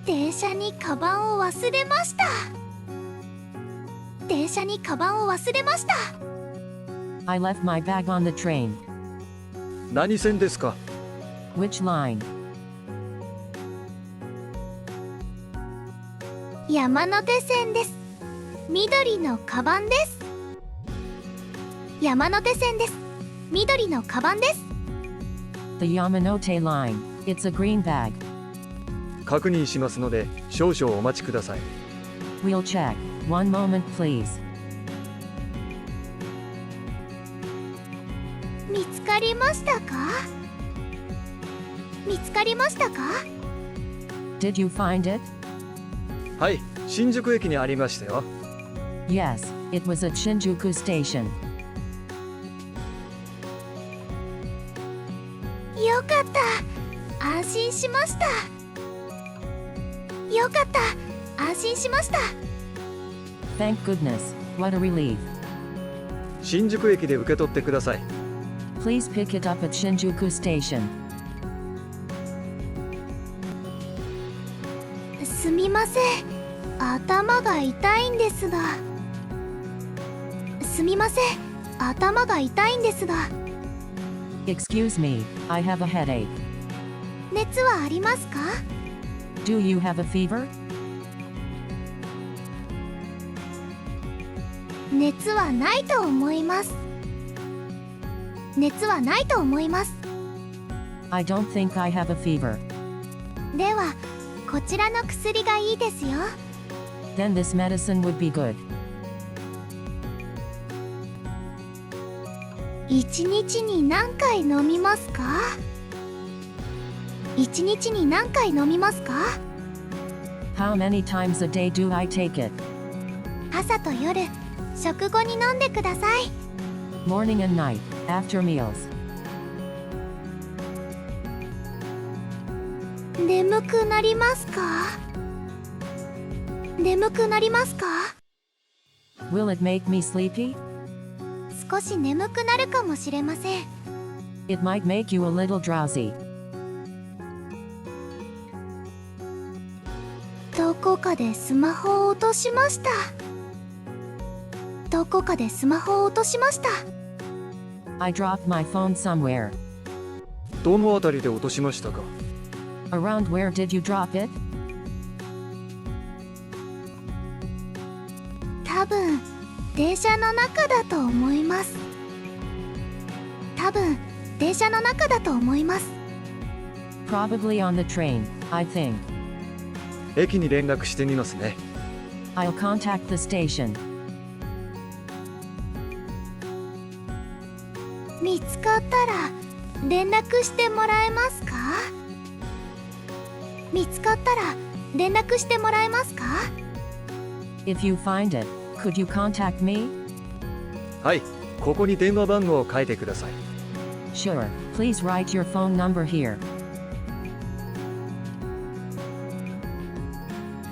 電車にカバンを忘れました。電車にカバンを忘れました。 I left my bag on the train. 何線ですか？ Which line? 山手線です。緑のカバンです。山手線です。緑のカバンです。 The Yamanote line. It's a green bag. 確認しますので少々お待ちください。 We'll check. One moment, please. 見つかりましたか？見つかりましたか？ Did you find it? はい、新宿駅にありましたよ。 Yes, it was at Shinjuku Station. よかった。安心しました。よかった。安心しました。 Thank goodness. What a relief. 新宿駅で受け取ってください。 Please pick it up at Shinjuku Station. すみません。頭が痛いんですが。すみません。頭が痛いんですが。 Excuse me, I have a headache. 熱はありますか？ Do you have a fever? 熱はないと思います。熱はないと思います。 I don't think I have a fever. では、こちらの薬がいいですよ。 Then this medicine would be good. 一日に何回飲みますか？一日に何回飲みますか？ How many times a day do I take it? 朝と夜、食後に飲んでください。 Morning and night, after meals. 眠くなりますか？眠くなりますか？ Will it make me sleepy? 少し眠くなるかもしれません。 It might make you a little drowsy. どこかでスマホを落としました。どこかでスマホを落としました。 I dropped my phone somewhere. どのあたりで落としましたか？ Around where did you drop it? 多分電車の中だと思います。多分電車の中だと思います。 Probably on the train, I think. 駅に連絡してみますね。 I'll contact the station. 見つかったら連絡してもらえますか？見つかったら連絡してもらえますか？ If you find it, could you contact me? はい、ここに電話番号を書いてください。 Sure, please write your phone number here.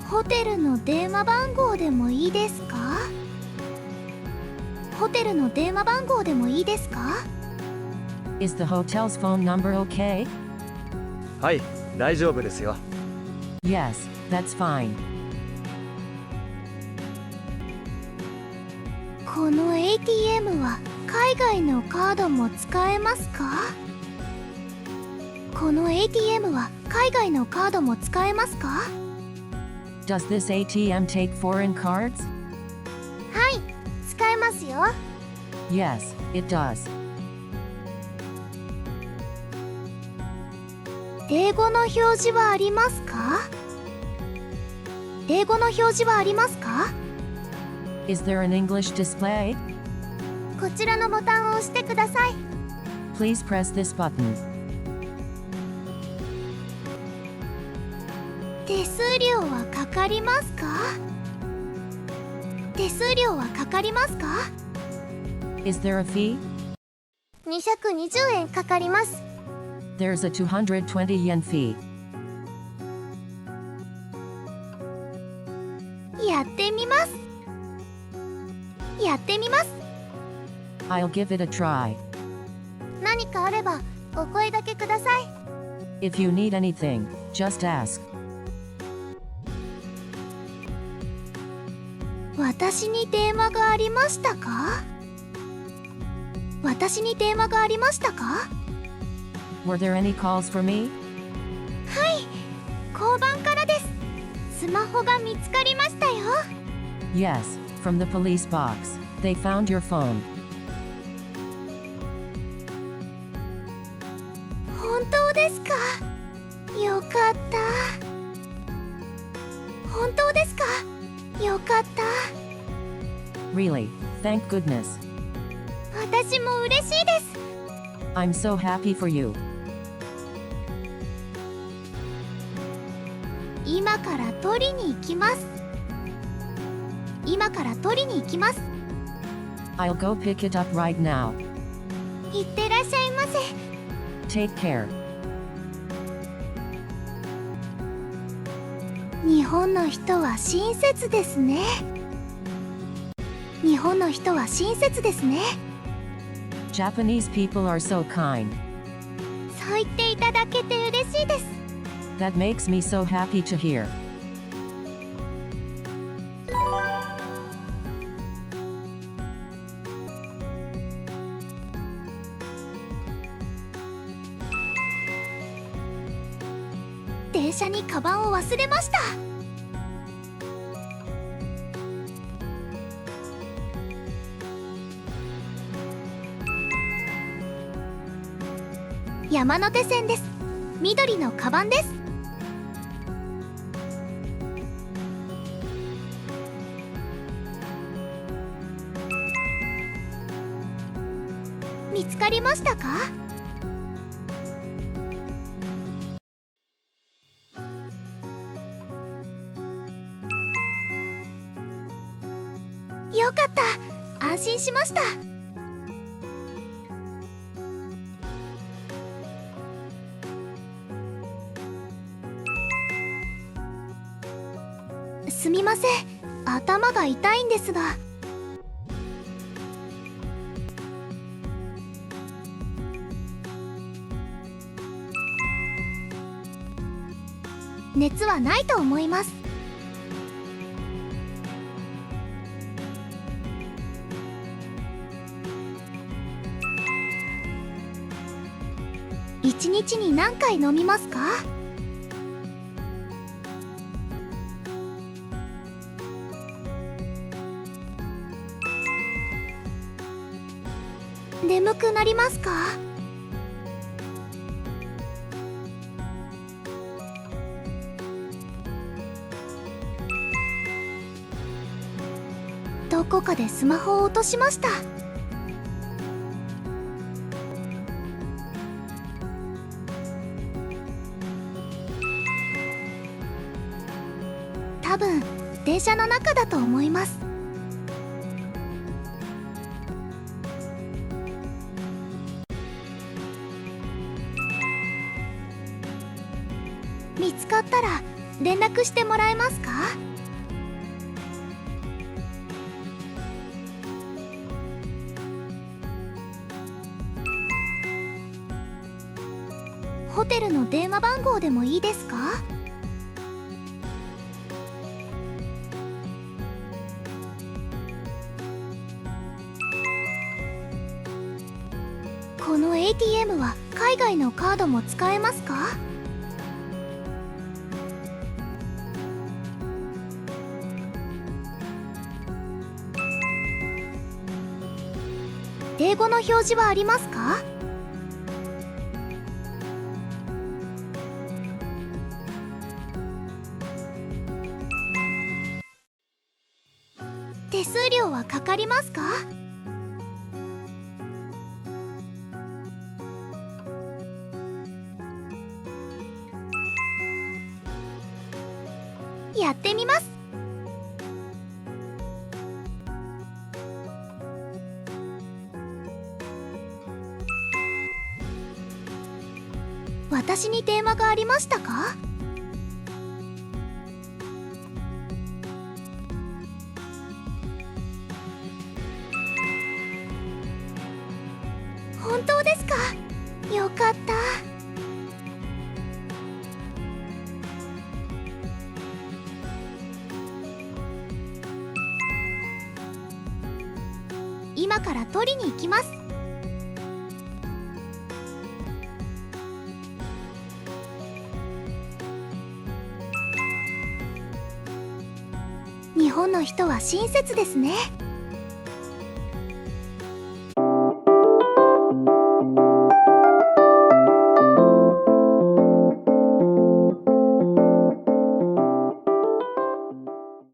ホテルの電話番号でもいいですか？ホテルの電話番号でもいいですか？ Is the hotel's phone number okay? はい、大丈夫ですよ。 Yes, that's fine. この ATM は海外のカードも使えますか？この ATM は海外のカードも使えますか？ Does this ATM take foreign cards? はい、使えますよ。 Yes, it does. 英語の表示はありますか？英語の表示はありますか？ Is there an English display? こちらのボタンを押してください。 Please press this button. 手数料はかかりますか？手数料はかかりますか？ Is there a fee? 220円かかります。 There's a 220 yen fee. やってみます。やってみます。 I'll give it a try. 何かあればお声だけください。 If you need anything, just ask. 私に電話がありましたか？私に電話がありましたか？ Were there any calls for me? はい、交番からです。スマホが見つかりましたよ。Yes, from the police box. They found your phone. 本当ですか？よかった。本当ですか？よかった。Really, thank goodness. 私も嬉しいです。I'm so happy for you. 今から取りに行きます。今から取りに行きます。I'll go pick it up right now. いってらっしゃいませ。Take care. 日本の人は親切ですね。日本の人は親切ですね。Japanese people are so kind. そう言っていただけて嬉しいです。That makes me so happy to hear. 電車にカバンを忘れました。山手線です。緑のカバンです。見つかりましたか？よかった。安心しました。すみません。頭が痛いんですが。熱はないと思います。1日に何回飲みますか？眠くなりますか？どこかでスマホを落としました。多分電車の中だと思います。見つかったら連絡してもらえますか？ホテルの電話番号でもいいですか？この ATM は海外のカードも使えますか？英語の表示はありますか？手数料はかかりますか？やってみます。私に電話がありましたか？本当ですか？よかった。今から取りに行きます。日本の人は親切ですね。